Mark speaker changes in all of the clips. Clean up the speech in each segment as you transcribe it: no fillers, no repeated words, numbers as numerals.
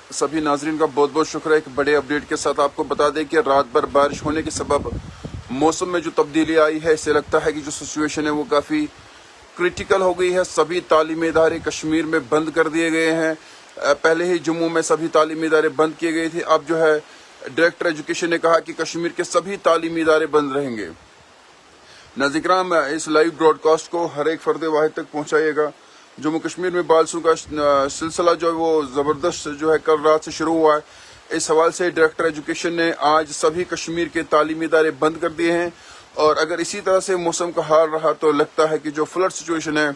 Speaker 1: सभी नाजरीन का बहुत बहुत शुक्र है। एक बड़े अपडेट के साथ आपको बता दें कि रात भर बारिश होने के सबब मौसम में जो तब्दीली आई है, इससे लगता है कि जो सिचुएशन है वो काफ़ी क्रिटिकल हो गई है। सभी तालीमी इदारे कश्मीर में बंद कर दिए गए हैं। पहले ही जम्मू में सभी तालीमी इदारे बंद किए गए थे। अब जो है डायरेक्टर एजुकेशन ने कहा कि कश्मीर के सभी तालीमी इदारे बंद रहेंगे। नाज़रीन, इस लाइव ब्रॉडकास्ट को हर एक फर्द वाहिद तक पहुँचाइएगा। जम्मू कश्मीर में बारिशों का सिलसिला जो है वो ज़बरदस्त जो है कल रात से शुरू हुआ है। इस हवाले से डायरेक्टर एजुकेशन ने आज सभी कश्मीर के तालीमी इदारे बंद कर दिए हैं और अगर इसी तरह से मौसम का हाल रहा तो लगता है कि जो फ्लड सिचुएशन है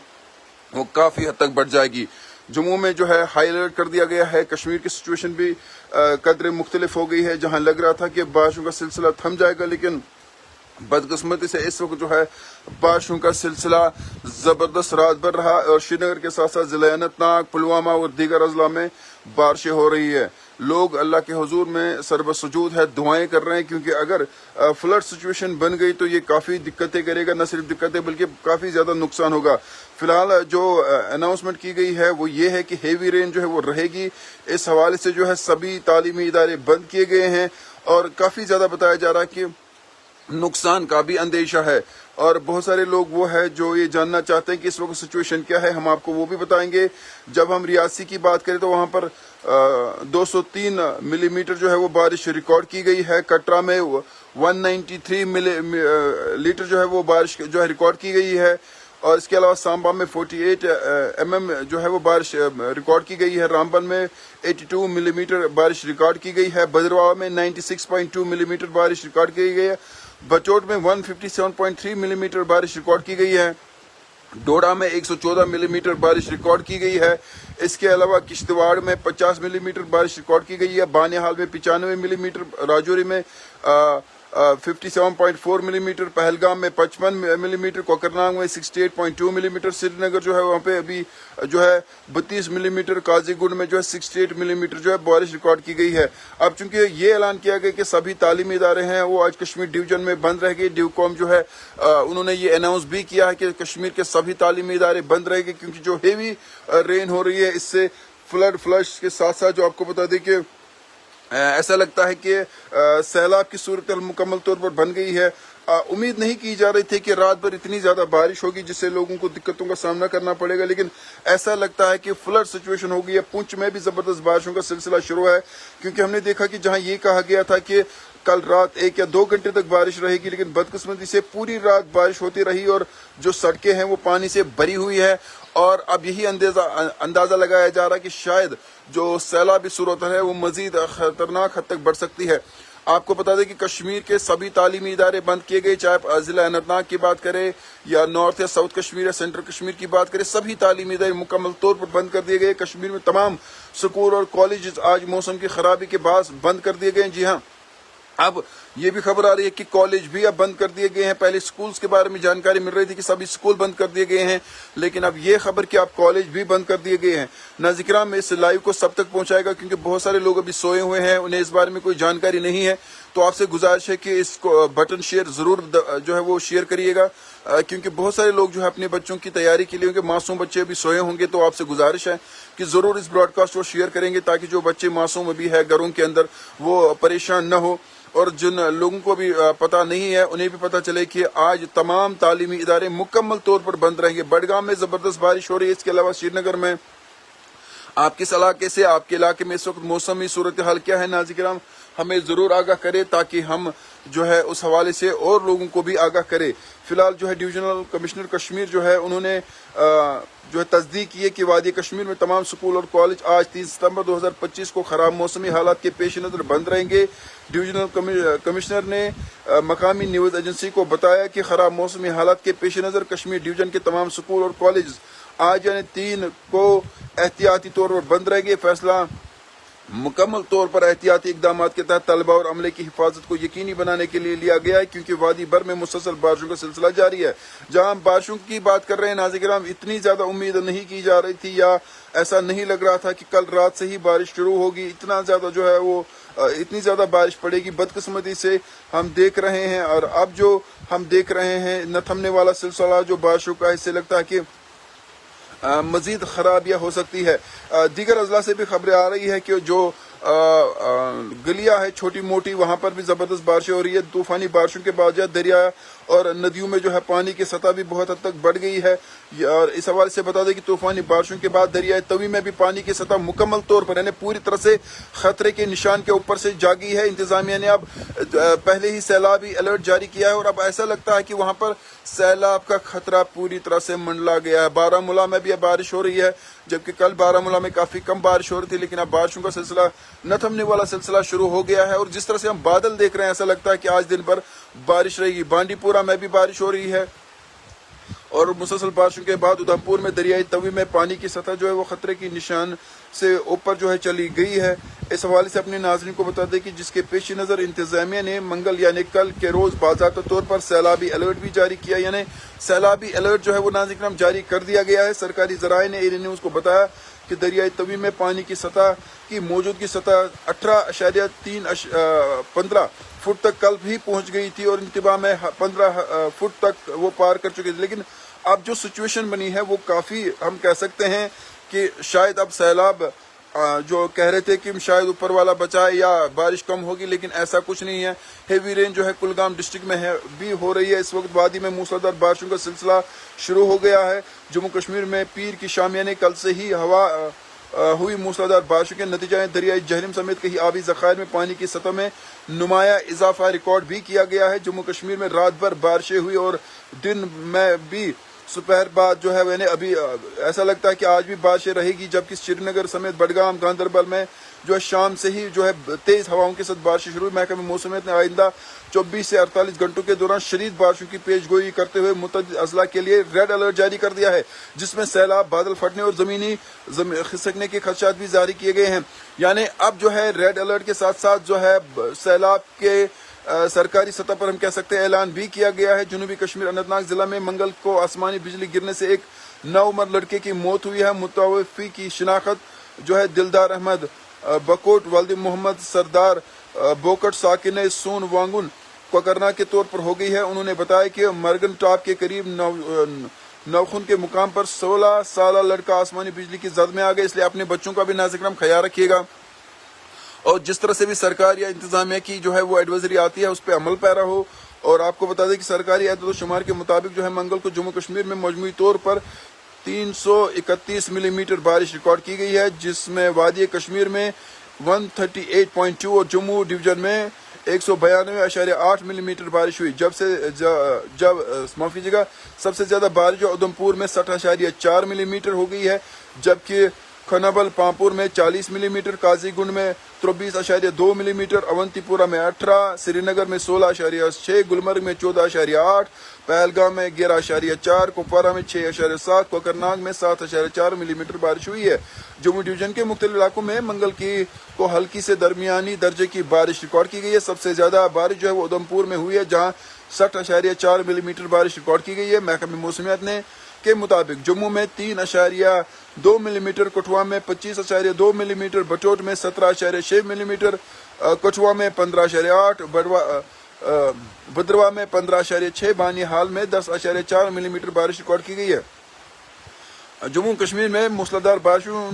Speaker 1: वो काफ़ी हद तक बढ़ जाएगी। जम्मू में जो है हाई अलर्ट कर दिया गया है। कश्मीर की सिचुएशन भी कदरे मुख्तलिफ हो गई है। जहाँ लग रहा था कि बारिशों का सिलसिला थम जाएगा, लेकिन बदकिस्मती से इस वक्त जो है बारिशों का सिलसिला ज़बरदस्त रात भर रहा और श्रीनगर के साथ साथ ज़िला अनंतनाग, पुलवामा और दीगर अजला में बारिशें हो रही है। लोग अल्लाह के हुजूर में सरबसजूद है, दुआएं कर रहे हैं, क्योंकि अगर फ्लड सिचुएशन बन गई तो ये काफ़ी दिक्कतें करेगा। न सिर्फ दिक्कतें बल्कि काफ़ी ज़्यादा नुकसान होगा। फिलहाल जो अनाउंसमेंट की गई है वो ये है कि हेवी रेन जो है वो रहेगी। इस हवाले से जो है सभी तालीमी इदारे बंद किए गए हैं और काफ़ी ज़्यादा बताया जा रहा है कि नुकसान का भी अंदेशा है। और बहुत सारे लोग वो है जो ये जानना चाहते हैं कि इस वक्त सिचुएशन क्या है, हम आपको वो भी बताएंगे। जब हम रियासी की बात करें तो वहाँ पर 203 मिलीमीटर जो है वो बारिश रिकॉर्ड की गई है। कटरा में 193 मिलीमीटर जो है वो बारिश जो है रिकॉर्ड की गई है और इसके अलावा सांबा में 48 mm जो है वो बारिश रिकॉर्ड की गई है। रामबन में 82 मिलीमीटर बारिश रिकॉर्ड की गई है। भद्रवाह में 96.2 मिलीमीटर बारिश रिकॉर्ड की गई है। बचोट में 157.3 मिलीमीटर बारिश रिकॉर्ड की गई है। डोडा में 114 मिलीमीटर बारिश रिकॉर्ड की गई है। इसके अलावा किश्तवाड़ में 50 मिलीमीटर बारिश रिकॉर्ड की गई है। बानिहाल में 95 मिलीमीटर, राजौरी में 57.4 मिलीमीटर, पहलगाम में 55 मिलीमीटर, कोकरनाग में 68.2 मिलीमीटर, श्रीनगर जो है वहाँ पे अभी जो है 32 मिलीमीटर, काजीगुंड में जो है 68 मिलीमीटर जो है बारिश रिकॉर्ड की गई है। अब चूंकि ये ऐलान किया गया कि सभी तालीमी इदारे हैं वो आज कश्मीर डिवीजन में बंद रहेंगे, डिवकॉम जो है उन्होंने ये अनाउंस भी किया है कि कश्मीर के सभी तालीमी इदारे बंद रहेंगे, क्योंकि जो हेवी रेन हो रही है इससे फ्लड्स के साथ साथ जो आपको बता दें कि ऐसा लगता है कि सैलाब की सूरत मुकम्मल तौर पर बन गई है। उम्मीद नहीं की जा रही थी कि रात भर इतनी ज़्यादा बारिश होगी जिससे लोगों को दिक्कतों का सामना करना पड़ेगा, लेकिन ऐसा लगता है कि फ्लड सिचुएशन हो गई है। पुंछ में भी ज़बरदस्त बारिशों का सिलसिला शुरू है, क्योंकि हमने देखा कि जहां ये कहा गया था कि कल रात 1 या 2 घंटे तक बारिश रहेगी, लेकिन बदकिस्मती से पूरी रात बारिश होती रही और जो सड़कें हैं वो पानी से भरी हुई है। और अब यही अंदाज़ा लगाया जा रहा है कि शायद जो सैलाबी सूरत है वो मजीद खतरनाक हद तक बढ़ सकती है। आपको बता दें कि कश्मीर के सभी तालीमी इदारे बंद किए गए, चाहे ज़िला अनंतनाग की बात करें या नॉर्थ या साउथ कश्मीर या सेंट्रल कश्मीर की बात करें, सभी तालीमी इदारे मुकम्मल तौर पर बंद कर दिए गए। कश्मीर में तमाम स्कूल और कॉलेज आज मौसम की खराबी के बाद बंद कर दिए गए। जी हाँ, अब ये भी खबर आ रही है कि कॉलेज भी अब बंद कर दिए गए हैं। पहले स्कूल्स के बारे में जानकारी मिल रही थी कि सभी स्कूल बंद कर दिए गए हैं, लेकिन अब ये खबर कि अब कॉलेज भी बंद कर दिए गए हैं। नाज़रीन, में इस लाइव को सब तक पहुंचाएगा, क्योंकि बहुत सारे लोग अभी सोए हुए हैं, उन्हें इस बारे में कोई जानकारी नहीं है। तो आपसे गुजारिश है कि इसको बटन शेयर ज़रूर जो है वो शेयर करिएगा, क्योंकि बहुत सारे लोग जो है अपने बच्चों की तैयारी के लिए, उनके मासूम बच्चे भी सोए होंगे। तो आपसे गुजारिश है कि ज़रूर इस ब्रॉडकास्ट को शेयर करेंगे, ताकि जो बच्चे मासूम अभी है घरों के अंदर वो परेशान न हो, और जिन लोगों को भी पता नहीं है उन्हें भी पता चले कि आज तमाम तालीमी इदारे मुकम्मल तौर पर बंद रहेंगे। बडगाम में ज़बरदस्त बारिश हो रही है। इसके अलावा श्रीनगर में आप किस इलाके से, आपके इलाके में इस वक्त मौसमी सूरत हाल क्या है, नाज़रीन हमें ज़रूर आगाह करें, ताकि हम जो है उस हवाले से और लोगों को भी आगाह करें। फिलहाल जो है डिविजनल कमिश्नर कश्मीर जो है उन्होंने जो है तस्दीक की है कि वादी कश्मीर में तमाम स्कूल और कॉलेज आज 3 सितंबर 2025 को ख़राब मौसमी हालात के पेश नज़र बंद रहेंगे। डिविजनल कमिश्नर ने मकामी न्यूज़ एजेंसी को बताया कि ख़राब मौसमी हालात के पेश नज़र कश्मीर डिवीजन के तमाम स्कूल और कॉलेज आज यानी 3 को एहतियाती तौर पर बंद रहेंगे। फैसला मुकम्मल तौर पर एहतियाती इकदाम के तहत तलबा और अमले की हिफाजत को यकीनी बनाने के लिए लिया गया है, क्योंकि वादी भर में मुसलसल बारिशों का सिलसिला जारी है। जहां हम बारिशों की बात कर रहे हैं नाज़रीन, इतनी ज़्यादा उम्मीद नहीं की जा रही थी या ऐसा नहीं लग रहा था कि कल रात से ही बारिश शुरू होगी, इतना ज़्यादा जो है वो इतनी ज़्यादा बारिश पड़ेगी। बदकिस्मती से हम देख रहे हैं, और अब जो हम देख रहे हैं न थमने वाला सिलसिला जो बारिशों का, इससे लगता है कि مزید خرابیاں ہو سکتی ہے۔ دیگر اضلاع سے بھی خبریں آ رہی ہے کہ جو گلیاں ہے چھوٹی موٹی وہاں پر بھی زبردست بارشیں ہو رہی ہے۔ طوفانی بارشوں کے باوجود دریا اور ندیوں میں جو ہے پانی کی سطح بھی بہت حد تک بڑھ گئی ہے، اور اس حوالے سے بتا دیں کہ طوفانی بارشوں کے بعد دریائے توی میں بھی پانی کی سطح مکمل طور پر یعنی پوری طرح سے خطرے کے نشان کے اوپر سے جا گئی ہے۔ انتظامیہ نے اب پہلے ہی سیلابی الرٹ جاری کیا ہے، اور اب ایسا لگتا ہے کہ وہاں پر سیلاب کا خطرہ پوری طرح سے منڈلا گیا ہے۔ بارہمولہ میں بھی اب بارش ہو رہی ہے، جبکہ کل بارہمولہ میں کافی کم بارش ہو رہی تھی، لیکن اب بارشوں کا سلسلہ نہ تھمنے والا سلسلہ شروع ہو گیا ہے، اور جس طرح سے ہم بادل دیکھ رہے ہیں ایسا لگتا ہے کہ آج دن بھر بارش رہے گی۔ بانڈی پورہ میں بھی بارش ہو رہی ہے، اور مسلسل بارشوں کے بعد ادھمپور میں دریائے توی میں پانی کی سطح جو ہے وہ خطرے کی نشان سے اوپر جو ہے چلی گئی ہے۔ اس حوالے سے اپنے ناظرین کو بتا دیں کہ جس کے پیش نظر انتظامیہ نے منگل یعنی کل کے روز باضابطہ طور پر سیلابی الرٹ بھی جاری کیا، یعنی سیلابی الرٹ جو ہے وہ ناظرین کرام جاری کر دیا گیا ہے۔ سرکاری ذرائع نے ایریا نیوز کو بتایا کہ دریائے توی میں پانی کی سطح کی موجودگی سطح 18.15 فٹ تک کل بھی پہنچ گئی تھی، اور انتباہ میں 15 فٹ تک وہ پار کر چکے تھے، لیکن اب جو سچویشن بنی ہے وہ کافی ہم کہہ سکتے ہیں کہ شاید اب سیلاب جو کہہ رہے تھے کہ شاید اوپر والا بچائے یا بارش کم ہوگی، لیکن ایسا کچھ نہیں ہے۔ ہیوی رین جو ہے کلگام ڈسٹرکٹ میں بھی ہو رہی ہے۔ اس وقت وادی میں موسلادھار بارشوں کا سلسلہ شروع ہو گیا ہے۔ جموں کشمیر میں پیر کی شام یعنی کل سے ہی ہوئی موسلادھار بارشوں کے نتیجہ دریائے جہلم سمیت کئی آبی ذخائر میں پانی کی سطح میں نمایاں اضافہ ریکارڈ بھی کیا گیا ہے۔ جموں کشمیر میں رات بھر بارشیں ہوئی، اور دن میں بھی دوپہر بعد جو ہے یعنی ابھی ایسا لگتا ہے کہ آج بھی بارشیں رہے گی، جبکہ سری نگر سمیت بڈگام گاندربل میں جو ہے شام سے ہی جو ہے تیز ہواؤں کے ساتھ بارشیں شروع ہوئی۔ محکمہ موسمیات نے آئندہ 24 سے 48 گھنٹوں کے دوران شدید بارشوں کی پیش گوئی کرتے ہوئے متعدد اضلاع کے لیے ریڈ الرٹ جاری کر دیا ہے، جس میں سیلاب، بادل پھٹنے اور زمینی خسکنے کے خدشات بھی جاری کیے گئے ہیں۔ یعنی اب جو ہے ریڈ الرٹ کے ساتھ ساتھ جو ہے سیلاب کے سرکاری سطح پر ہم کہہ سکتے ہیں اعلان بھی کیا گیا ہے۔ جنوبی کشمیر اننت ناگ ضلع میں منگل کو آسمانی بجلی گرنے سے ایک 9 عمر لڑکے کی موت ہوئی ہے۔ متوفی کی شناخت جو ہے دلدار احمد بکوٹ والد محمد سردار بوکٹ ساکن سون وانگن کوکرنا کے طور پر ہو گئی ہے۔ انہوں نے بتایا کہ مرگن ٹاپ کے قریب نوخن کے مقام پر 16 سالہ لڑکا آسمانی بجلی کی زد میں آ گیا، اس لیے اپنے بچوں کا بھی ناظرین کرام خیال رکھیے گا، اور جس طرح سے بھی سرکار یا انتظامیہ کی جو ہے وہ ایڈوائزری آتی ہے اس پہ عمل پیرا ہو۔ اور آپ کو بتا دیں کہ سرکاری اعداد و شمار کے مطابق جو ہے منگل کو جموں کشمیر میں مجموعی طور پر 331 ملی میٹر بارش ریکارڈ کی گئی ہے، جس میں وادی کشمیر میں 138.2 اور جموں ڈویژن میں 192.8 ملی میٹر بارش ہوئی، سب سے زیادہ بارش جو ادھمپور میں 60.4 ملی میٹر ہو گئی ہے، جبکہ کھنبل پامپور میں 40 ملی میٹر، قاضی گنڈ میں 23.2 ملی میٹر، اونتی پورہ میں 18، سری نگر میں 16.6، گلمرگ میں 14.8، پہلگام میں 11.4، کپوارہ میں 6.7، کوکرناگ میں 7.4 ملی میٹر بارش ہوئی ہے۔ جموں ڈویژن کے مختلف علاقوں میں منگل کو ہلکی سے درمیانی درجے کی بارش ریکارڈ کی گئی ہے۔ سب سے زیادہ بارش جو ہے وہ ادھمپور میں ہوئی ہے، جہاں 60.4 ملی میٹر بارش ریکارڈ کی گئی ہے۔ محکمہ موسمیات کے مطابق جموں میں 3.2 ملی میٹر، کٹھوا میں 25.2 ملی میٹر، بٹوٹ میں 17.6 ملی میٹر، کٹھوا میں 15.8، بدروا میں 15.6، بانی حال میں 10.4 ملی میٹر بارش ریکارڈ کی گئی ہے۔ جموں کشمیر میں موسلادھار بارشوں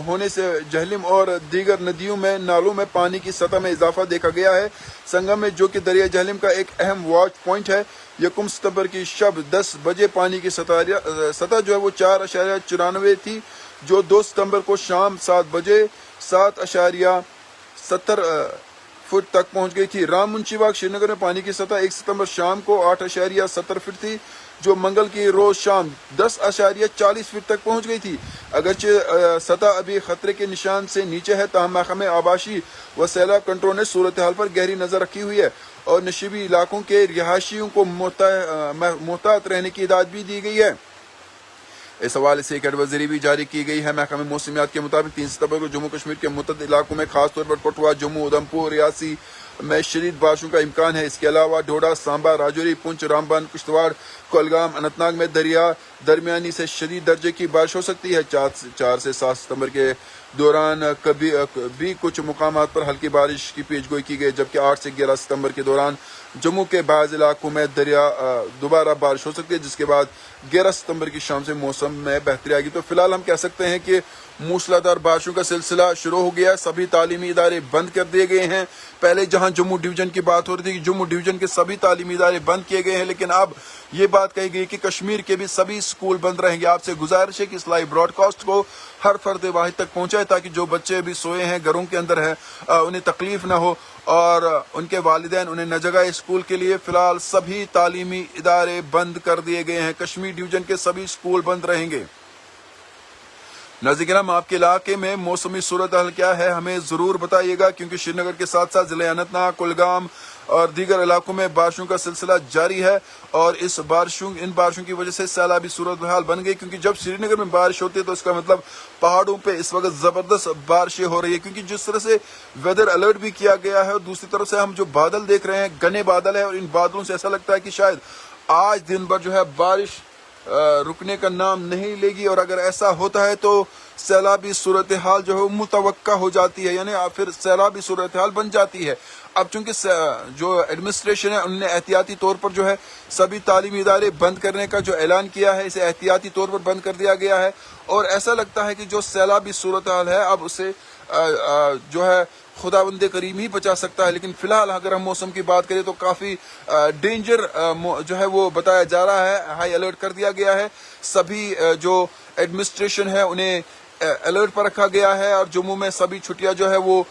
Speaker 1: ہونے سے جہلم اور دیگر ندیوں میں نالوں میں پانی کی سطح میں اضافہ دیکھا گیا ہے۔ سنگم میں جو کہ دریا جہلم کا ایک اہم واچ پوائنٹ ہے، 1 ستمبر کی شب 10 بجے پانی کی سطح جو ہے وہ 4.94 تھی، جو 2 ستمبر کو شام 7 بجے 7.70 فٹ تک پہنچ گئی تھی۔ رام منشی باغ سری نگر میں پانی کی سطح 1 ستمبر شام کو 8.70 فٹ تھی، جو منگل کی روز شام 10.40 فٹ تک پہنچ گئی تھی۔ اگرچہ سطح ابھی خطرے کے نشان سے نیچے ہے، تاہم محکمہ آباشی و سیلاب کنٹرول نے صورتحال پر گہری نظر رکھی ہوئی ہے، اور نشیبی علاقوں کے رہائشیوں کو محتاط رہنے کی ہدایت بھی دی گئی ہے۔ اس حوالے سے ایک ایڈوائزری بھی جاری کی گئی ہے۔ محکمہ موسمیات کے مطابق 3 ستمبر کو جموں کشمیر کے متعدد علاقوں میں خاص طور پر کٹھوا، جموں، ادھمپور، ریاسی میں شدید بارشوں کا امکان ہے۔ اس کے علاوہ ڈوڈا، سامبا، راجوری، پنچ، رامبن، کشتواڑ، کولگام، اننت ناگ میں درمیانی سے شدید درجے کی بارش ہو سکتی ہے۔ 4 سے 7 ستمبر کے दौरान कभी भी कुछ मुकामात पर हल्की बारिश की पेशगोई की गई, जबकि 8 से 11 सितंबर के दौरान जम्मू के बाज़ इलाकों में दोबारा बारिश हो सकती है, जिसके बाद 11 सितंबर की शाम से मौसम में बेहतरी आएगी। तो फिलहाल हम कह सकते हैं कि मूसलाधार बारिशों का सिलसिला शुरू हो गया है। सभी तालीमी इदारे बंद कर दिए गए हैं। पहले जहां जम्मू डिवीजन की बात हो रही थी कि जम्मू डिवीजन के सभी तालीमी इदारे बंद किए गए हैं, लेकिन अब ये बात कही गई कि कश्मीर के भी सभी स्कूल बंद रहेंगे। आपसे गुजारिश है कि इस लाइव ब्रॉडकास्ट को हर फर्द वाहिद तक पहुंचाए, ताकि जो बच्चे अभी सोए हैं, घरों के अंदर हैं, उन्हें तकलीफ ना हो और उनके वालिदैन उन्हें न जगाए स्कूल के लिए। फिलहाल सभी तालीमी इदारे बंद कर दिए गए हैं। कश्मीर डिवीजन के सभी स्कूल बंद रहेंगे। नाज़रीन, आपके इलाके में मौसमी सूरत हाल क्या है हमें जरूर बताइएगा, क्योंकि श्रीनगर के साथ साथ जिले अनंतनाग, कुलगाम और दीगर इलाकों में बारिशों का सिलसिला जारी है और इन बारिशों की वजह से सैलाबी सूरत हाल बन गई। क्योंकि जब श्रीनगर में बारिश होती है तो इसका मतलब पहाड़ों पे इस वक्त जबरदस्त बारिशें हो रही है, क्योंकि जिस तरह से वेदर अलर्ट भी किया गया है और दूसरी तरफ से हम जो बादल देख रहे हैं घने बादल है, और इन बादलों से ऐसा लगता है कि शायद आज दिन भर जो है बारिश रुकने का नाम नहीं लेगी, और अगर ऐसा होता है तो सैलाबी सूरत हाल जो है मुतवक्का हो जाती है, यानी फिर सैलाबी सूरत हाल बन जाती है। अब चूंकि जो एडमिनिस्ट्रेशन है उन्होंने एहतियाती तौर पर जो है सभी तालीमी इदारे बंद करने का जो ऐलान किया है, इसे एहतियाती तौर पर बंद कर दिया गया है, और ऐसा लगता है कि जो सैलाबी सूरत हाल है अब उसे जो है खुदाबंद करीम ही बचा सकता है। लेकिन फिलहाल अगर हम मौसम की बात करें तो काफ़ी डेंजर जो है वो बताया जा रहा है, हाई अलर्ट कर दिया गया है। सभी जो एडमिनिस्ट्रेशन है उन्हें अलर्ट पर रखा गया है, और जम्मू में सभी छुट्टियां जो है वो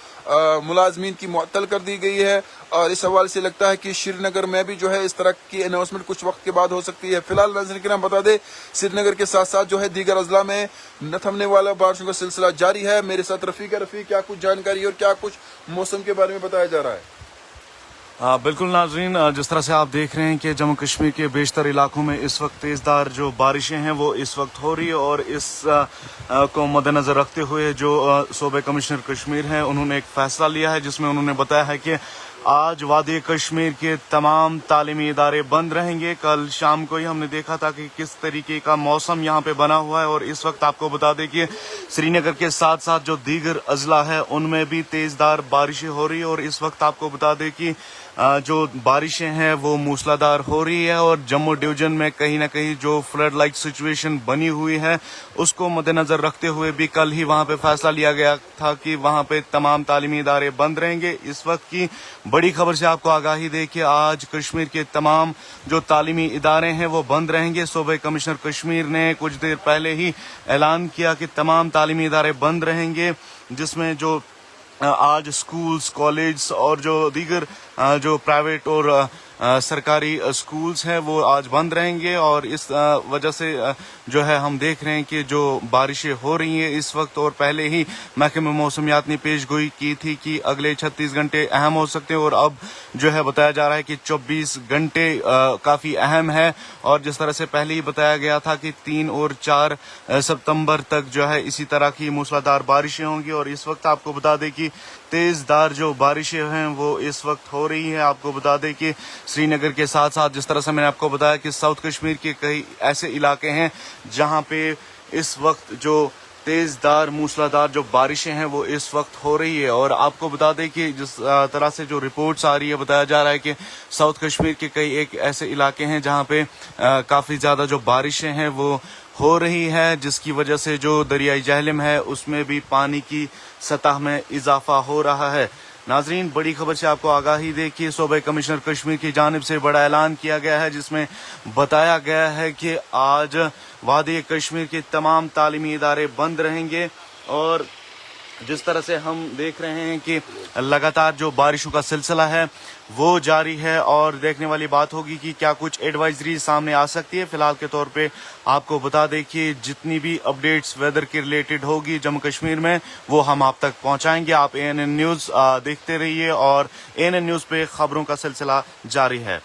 Speaker 1: मुलाजमीन की मुअत्तल कर दी गई है, और इस हवाले से लगता है कि श्रीनगर में भी जो है इस तरह की अनाउंसमेंट कुछ वक्त के बाद हो सकती है। फिलहाल नाज़रीन हम बता दें, श्रीनगर के साथ साथ जो है दीगर अजला में न थमने वाला बारिशों का सिलसिला जारी है। मेरे साथ रफ़ीक क्या कुछ जानकारी और क्या कुछ मौसम के बारे में बताया जा रहा है?
Speaker 2: बिल्कुल नाज़रीन, जिस तरह से आप देख रहे हैं कि जम्मू कश्मीर के बेशतर इलाकों में इस वक्त तेज़दार जो बारिशें हैं वो इस वक्त हो रही है, और इस को मद्देनज़र रखते हुए जो सूबे कमिश्नर कश्मीर हैं उन्होंने एक फ़ैसला लिया है, जिसमें उन्होंने बताया है कि आज वादी कश्मीर के तमाम तालीमी इदारे बंद रहेंगे। कल शाम को ही हमने देखा था कि किस तरीके का मौसम यहाँ पे बना हुआ है, और इस वक्त आपको बता दें कि श्रीनगर के साथ साथ जो दीगर अजला है उनमें भी तेज़दार बारिशें हो रही है, और इस वक्त आपको बता दें कि जो बारिशें हैं वो मूसलाधार हो रही है, और जम्मू डिवीजन में कहीं ना कहीं जो फ्लड लाइक सिचुएशन बनी हुई है उसको मद्देनजर रखते हुए भी कल ही वहां पे फैसला लिया गया था कि वहां पे तमाम तालीमी इदारे बंद रहेंगे। इस वक्त की बड़ी खबर से आपको आगाही दे कि आज कश्मीर के तमाम जो तालीमी इदारे हैं वो बंद रहेंगे। सूबे कमिश्नर कश्मीर ने कुछ देर पहले ही ऐलान किया कि तमाम तालीमी इदारे बंद रहेंगे, जिसमें जो आज स्कूल्स, कॉलेज और जो दीगर जो प्राइवेट और सरकारी स्कूल्स हैं वो आज बंद रहेंगे, और इस वजह से जो है हम देख रहे हैं कि जो बारिशें हो रही हैं इस वक्त, और पहले ही महकमे मौसमियात ने पेशगोई की थी कि अगले 36 घंटे अहम हो सकते हैं, और अब जो है बताया जा रहा है कि 24 घंटे काफ़ी अहम है। और जिस तरह से पहले ही बताया गया था कि 3 और 4 सितंबर तक जो है इसी तरह की मूसलाधार बारिशें होंगी, और इस वक्त आपको बता दें कि तेज़दार जो बारिशें हैं वो इस वक्त हो रही हैं। आपको बता दें कि श्रीनगर के साथ साथ जिस तरह से मैंने आपको बताया कि साउथ कश्मीर के कई ऐसे इलाके हैं जहां पे इस वक्त जो तेज़दार मूसलाधार जो बारिशें हैं वो इस वक्त हो रही है। और आपको बता दें कि जिस तरह से जो रिपोर्ट्स आ रही है बताया जा रहा है कि साउथ कश्मीर के कई एक ऐसे इलाके हैं जहां पे काफ़ी ज़्यादा जो बारिशें हैं वो हो रही है, जिसकी वजह से जो दरियाई जहलम है उसमें भी पानी की सतह में इजाफा हो रहा है। नाजरीन, बड़ी खबर से आपको आगाही दे कि सूबे कमिश्नर कश्मीर की जानिब से बड़ा ऐलान किया गया है, जिसमें बताया गया है कि आज वादी कश्मीर के तमाम तालीमी इदारे बंद रहेंगे। और जिस तरह से हम देख रहे हैं कि लगातार जो बारिशों का सिलसिला है वो जारी है, और देखने वाली बात होगी कि क्या कुछ एडवाइजरी सामने आ सकती है। फिलहाल के तौर पे आपको बता दें कि जितनी भी अपडेट्स वेदर के रिलेटेड होगी जम्मू कश्मीर में वो हम आप तक पहुंचाएंगे। आप ANN न्यूज़ देखते रहिए, और ANN न्यूज़ पे खबरों का सिलसिला जारी है।